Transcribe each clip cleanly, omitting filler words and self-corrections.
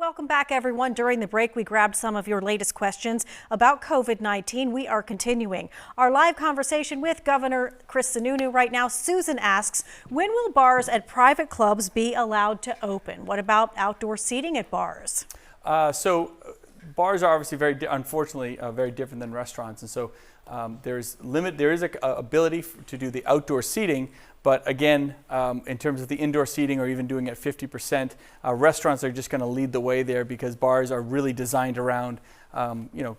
Welcome back, everyone. During the break, we grabbed some of your latest questions about COVID-19. We are continuing our live conversation with Governor Chris Sununu right now. Susan asks, when will bars at private clubs be allowed to open? What about outdoor seating at bars? Bars are obviously unfortunately very different than restaurants, and so there is a ability to do the outdoor seating. But again, in terms of the indoor seating or even doing it 50%, restaurants are just going to lead the way there because bars are really designed around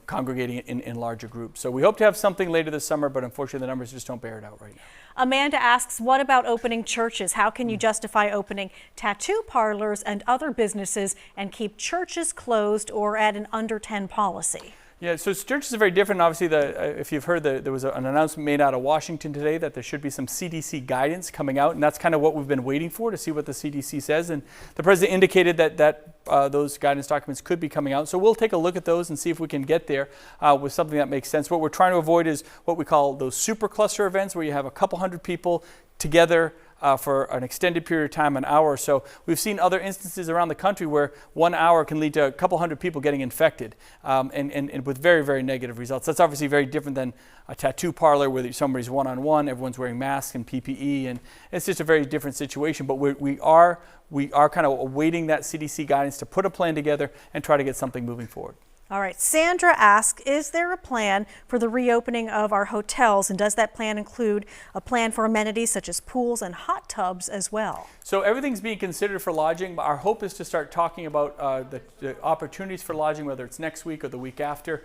congregating in larger groups. So we hope to have something later this summer, but unfortunately the numbers just don't bear it out right now. Amanda asks, what about opening churches? How can you justify opening tattoo parlors and other businesses and keep churches closed or at an under 10 policy? Yeah, so churches are very different. Obviously, if you've heard, there was an announcement made out of Washington today that there should be some CDC guidance coming out, and that's kind of what we've been waiting for, to see what the CDC says. And the president indicated that those guidance documents could be coming out. So we'll take a look at those and see if we can get there with something that makes sense. What we're trying to avoid is what we call those super cluster events, where you have a couple hundred people together for an extended period of time, an hour or so. We've seen other instances around the country where 1 hour can lead to a couple hundred people getting infected and with very, very negative results. That's obviously very different than a tattoo parlor where somebody's one-on-one, everyone's wearing masks and PPE, and it's just a very different situation. But we are kind of awaiting that CDC guidance to put a plan together and try to get something moving forward. All right, Sandra asks, is there a plan for the reopening of our hotels, and does that plan include a plan for amenities such as pools and hot tubs as well? So everything's being considered for lodging, but our hope is to start talking about the opportunities for lodging, whether it's next week or the week after.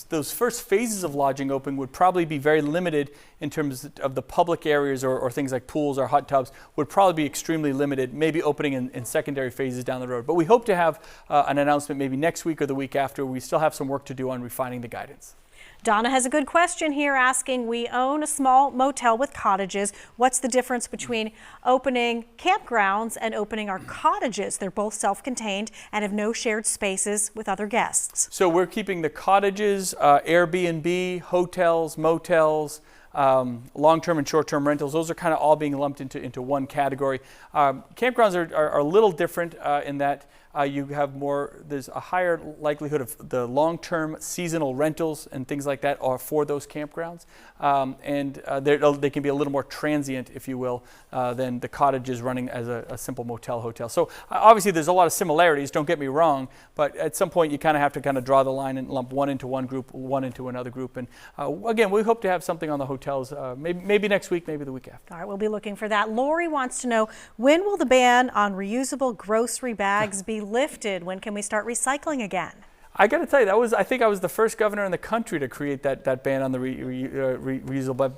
Those first phases of lodging open would probably be very limited in terms of the public areas, or things like pools or hot tubs would probably be extremely limited, maybe opening in secondary phases down the road. But we hope to have an announcement maybe next week or the week after. We still have some work to do on refining the guidance. Donna has a good question here asking, we own a small motel with cottages. What's the difference between opening campgrounds and opening our cottages? They're both self-contained and have no shared spaces with other guests. So we're keeping the cottages, Airbnb, hotels, motels, long-term and short-term rentals. Those are kind of all being lumped into one category. Campgrounds are a little different in that there's a higher likelihood of the long-term seasonal rentals and things like that are for those campgrounds. They can be a little more transient, if you will, than the cottages running as a simple motel hotel. So obviously there's a lot of similarities, don't get me wrong, but at some point you kind of have to draw the line and lump one into one group, one into another group. And again, we hope to have something on the hotels maybe next week, maybe the week after. All right, we'll be looking for that. Lori wants to know, when will the ban on reusable grocery bags be lifted? When can we start recycling again? I got to tell you, I think I was the first governor in the country to create that ban on the reusable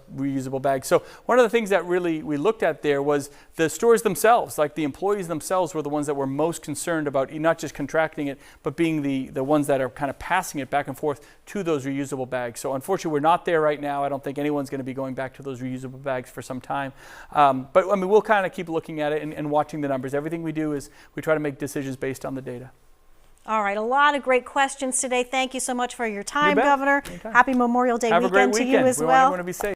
bags. So one of the things that really we looked at there was the stores themselves, like the employees themselves were the ones that were most concerned about not just contracting it, but being the ones that are kind of passing it back and forth to those reusable bags. So unfortunately, we're not there right now. I don't think anyone's going to be going back to those reusable bags for some time. But I mean, we'll kind of keep looking at it and watching the numbers. Everything we do is we try to make decisions based on the data. All right, a lot of great questions today. Thank you so much for your time, Governor. Anytime. Happy Memorial Day weekend to you as well. We want everyone to be safe.